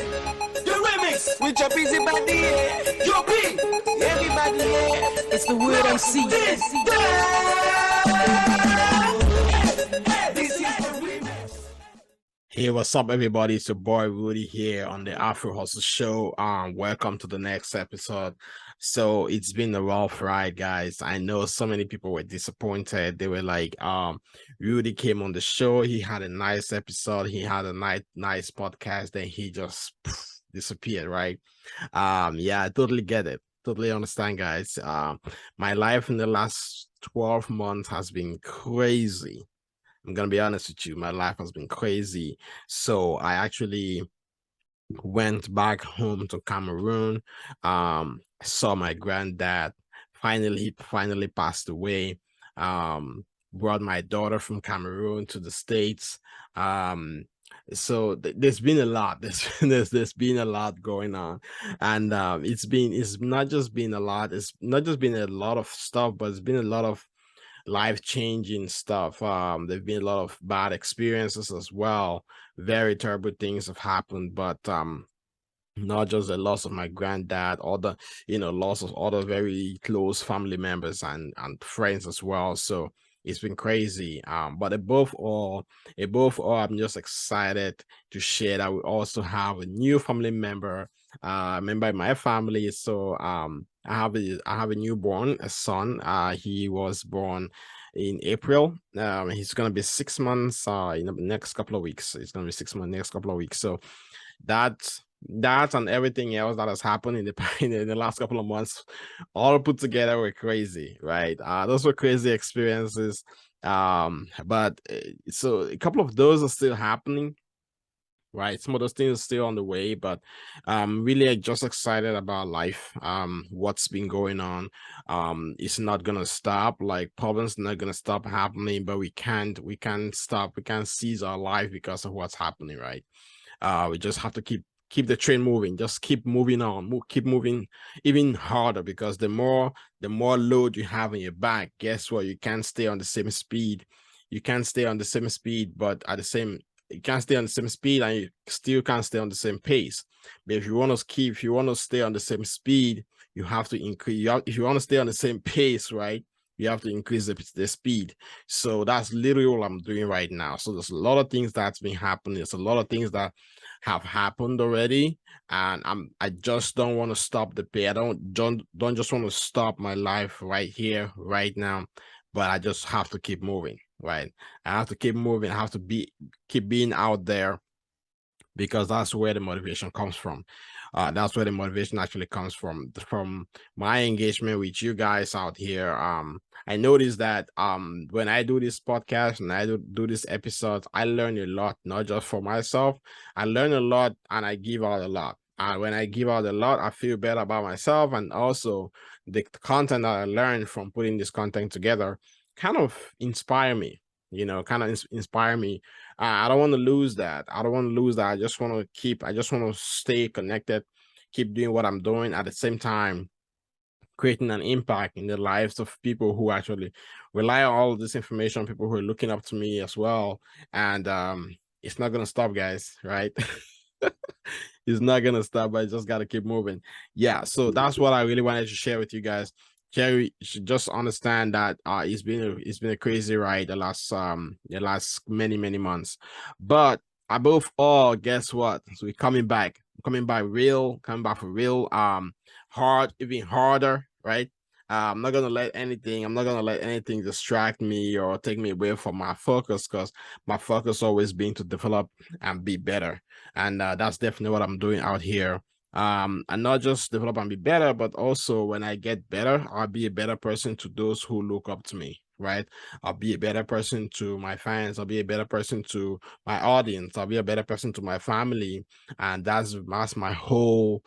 The remix with your busy body, your beat, everybody, it's the word MC. This is the remix. Hey, what's up, everybody? It's your boy Rudy here on the Afrohusle show. Welcome to the next episode. So it's been a rough ride, guys. I know so many people were disappointed. They were like, Rudy came on the show. He had a nice episode. He had a nice podcast. Then he just disappeared, right? Yeah, I totally get it. Totally understand, guys. My life in the last 12 months has been crazy. I'm gonna be honest with you, my life has been crazy. So I actually went back home to Cameroon. Saw my granddad. He finally passed away. Brought my daughter from Cameroon to the States. So there's been a lot. There's been a lot going on, and it's not just been a lot. It's not just been a lot of stuff, but it's been a lot of life-changing stuff. There've been a lot of bad experiences as well. Very terrible things have happened, but not just the loss of my granddad, other loss of other very close family members and friends as well. So it's been crazy. But above all, I'm just excited to share that we also have a new family member in my family. So I have a newborn, a son. He was born in April. He's gonna be 6 months in the next couple of weeks. It's gonna be 6 months next couple of weeks. So that and everything else that has happened in the last couple of months, all put together, were crazy, right? Those were crazy experiences. But so a couple of those are still happening, right? Some of those things are still on the way, but I'm really just excited about life. What's been going on, it's not gonna stop. Like, problems not gonna stop happening, but we can't stop, we can't seize our life because of what's happening, right? We just have to keep the train moving, just keep moving on, keep moving even harder, because the more load you have on your back, guess what, you can't stay on the same speed. You can't stay on the same speed, but at the same you can't stay on the same speed, and you still can't stay on the same pace. But if you want to stay on the same speed, you have to increase. If you want to stay on the same pace, right, you have to increase the speed. So that's literally what I'm doing right now. So there's a lot of things that's been happening. There's a lot of things that have happened already, and I just don't want to stop the pace. I don't just want to stop my life right here, right now, but I just have to keep moving, right? I have to keep moving. I have to keep being out there, because that's where the motivation comes from. That's where the motivation actually comes from my engagement with you guys out here. I noticed that when I do this podcast and I do this episodes, I learn a lot, not just for myself. I learn a lot, and I give out a lot. And when I give out a lot, I feel better about myself, and also the content that I learned from putting this content together kind of inspire me. Inspire me. I don't want to lose that. I don't want to lose that. I just want to stay connected, keep doing what I'm doing, at the same time creating an impact in the lives of people who actually rely on all of this information, people who are looking up to me as well. And it's not gonna stop, guys, right? It's not gonna stop, but I just gotta keep moving. Yeah, so that's what I really wanted to share with you guys. Jerry, you should just understand that it's been a crazy ride the last many months. But above all, guess what? So we're coming back coming back for real, hard, even harder, right? I'm not gonna let anything distract me or take me away from my focus, because my focus always been to develop and be better. And that's definitely what I'm doing out here. And not just develop and be better, but also when I get better, I'll be a better person to those who look up to me, right? I'll be a better person to my fans. I'll be a better person to my audience. I'll be a better person to my family. And that's my whole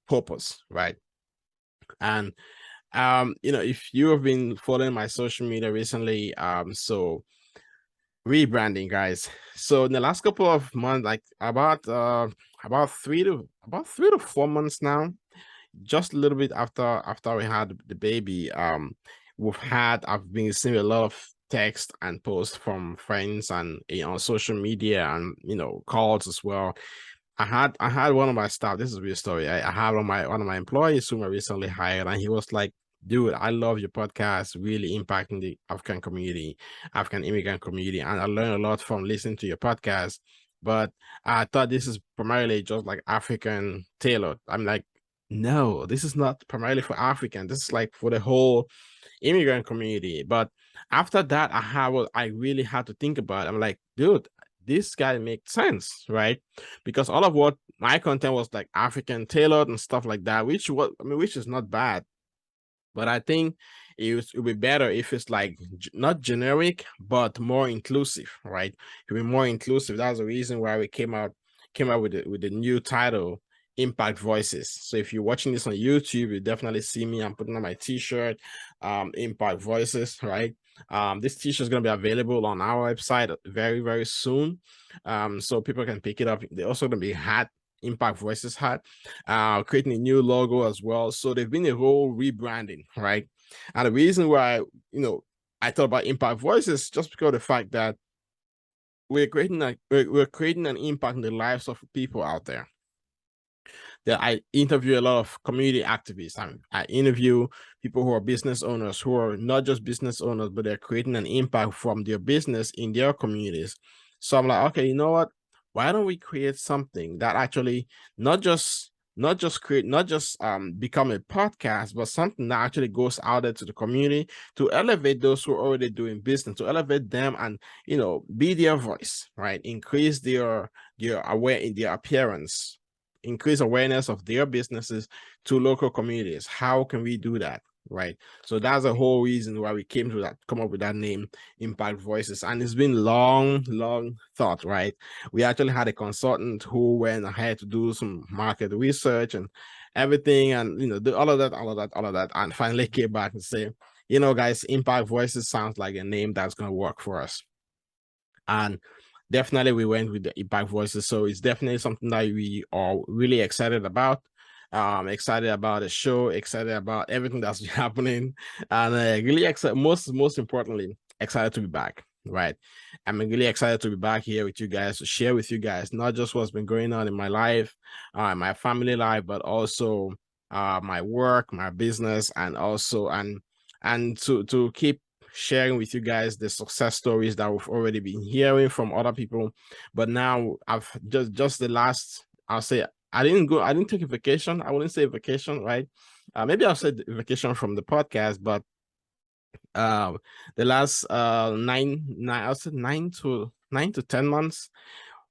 purpose, right? And if you have been following my social media recently, so rebranding, guys. So in the last couple of months, like about 3 to 4 months now, just a little bit after we had the baby, I've been seeing a lot of text and posts from friends and social media, and calls as well. I had one of my staff. This is a real story. I had one of my employees whom I recently hired, and he was like, "Dude, I love your podcast. Really impacting the African community, African immigrant community, and I learned a lot from listening to your podcast. But I thought this is primarily just like African tailored." I'm like, "No, this is not primarily for African. This is like for the whole immigrant community." But after that, I really had to think about it. I'm like, dude, this guy makes sense, right? Because all of what my content was like African tailored and stuff like that, which is not bad. But I think it would be better if it's like not generic, but more inclusive, right? It would be more inclusive. That's the reason why we came out with the new title, Impact Voices. So if you're watching this on YouTube, you definitely see me. I'm putting on my t-shirt, Impact Voices, right? This t-shirt is going to be available on our website very, very soon. So people can pick it up. They're also going to be hat, Impact Voices hat, creating a new logo as well. So they've been a whole rebranding, right? And the reason why, I thought about Impact Voices just because of the fact that we're creating an impact in the lives of people out there. That I interview a lot of community activists. I interview people who are business owners, who are not just business owners, but they're creating an impact from their business in their communities. So I'm like, okay, you know what? Why don't we create something that actually not just become a podcast, but something that actually goes out there to the community to elevate those who are already doing business, to elevate them and be their voice, right? Increase their appearance, increase awareness of their businesses to local communities. How can we do that? Right. So that's the whole reason why we come up with that name, Impact Voices. And it's been long thought, right? We actually had a consultant who went ahead to do some market research and everything, and do all of that, and finally came back and say, guys, Impact Voices sounds like a name that's gonna work for us. And definitely we went with the Impact Voices. So it's definitely something that we are really excited about. Excited about the show, excited about everything that's happening, and really excited. Most importantly, excited to be back. Right, I'm really excited to be back here with you guys to share with you guys not just what's been going on in my life, my family life, but also my work, my business, and also and to keep sharing with you guys the success stories that we've already been hearing from other people. But now I've just the last, I'll say, I didn't take a vacation. I wouldn't say vacation, right? Maybe I'll say vacation from the podcast, but the last I'll say 9 to 10 months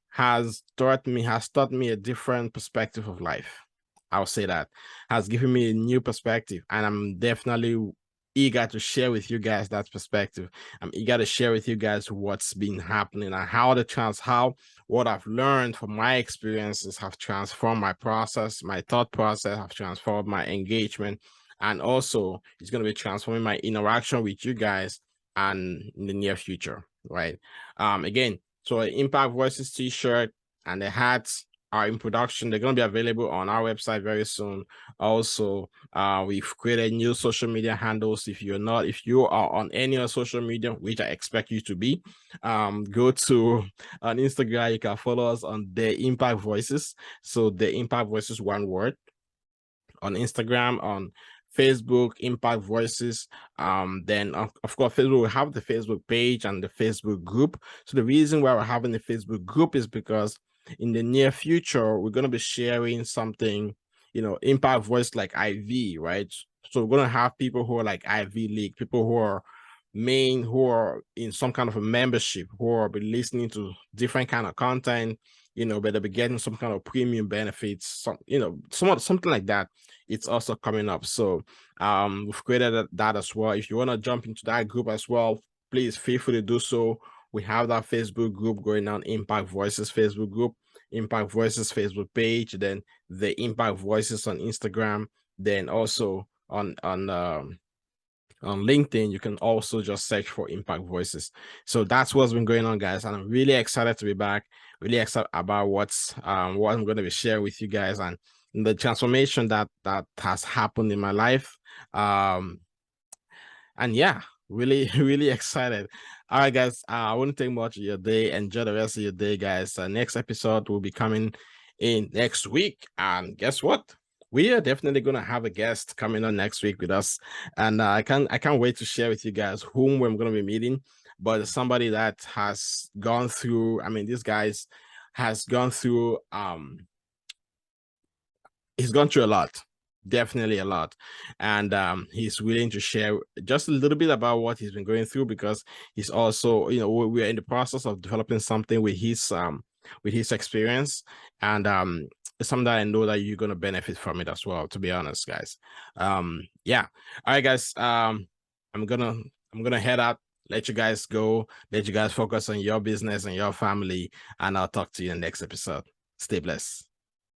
has taught me a different perspective of life. I'll say that has given me a new perspective, and I'm definitely eager to share with you guys that perspective. I'm eager to share with you guys what's been happening and how what I've learned from my experiences have transformed my process, my thought process, have transformed my engagement, and also it's going to be transforming my interaction with you guys and in the near future, right? Again, so Impact Voices t-shirt and the hats are in production. They're going to be available on our website very soon. Also, we've created new social media handles. If you are on any other social media, which I expect you to be, go to on Instagram. You can follow us on the Impact Voices. So the Impact Voices, one word, on Instagram, on Facebook, Impact Voices. Then of course, Facebook will have the Facebook page and the Facebook group. So the reason why we're having the Facebook group is because in the near future, we're going to be sharing something, Impact Voice like IV, right? So we're going to have people who are like IV League, people who are in some kind of a membership, who are be listening to different kind of content, but they'll be getting some kind of premium benefits, something like that. It's also coming up. So we've created that as well. If you want to jump into that group as well, please feel free to do so. We have that Facebook group going on, Impact Voices Facebook group, Impact Voices Facebook page, then the Impact Voices on Instagram, then also on LinkedIn, you can also just search for Impact Voices. So that's what's been going on, guys. And I'm really excited to be back, really excited about what I'm going to be sharing with you guys and the transformation that has happened in my life. And yeah, really, really excited. All right, guys, I wouldn't take much of your day. Enjoy the rest of your day, guys. Next episode will be coming in next week. And guess what? We are definitely gonna have a guest coming on next week with us, and I can't wait to share with you guys whom we're gonna be meeting. But somebody that has gone through. I mean, this guy's has gone through. He's gone through a lot, definitely a lot, and he's willing to share just a little bit about what he's been going through, because he's also, you know, we're in the process of developing something with his experience, and it's something that I know that you're going to benefit from it as well, to be honest, guys. Yeah, all right, guys. I'm gonna head out, let you guys go, let you guys focus on your business and your family, and I'll talk to you in the next episode. Stay blessed.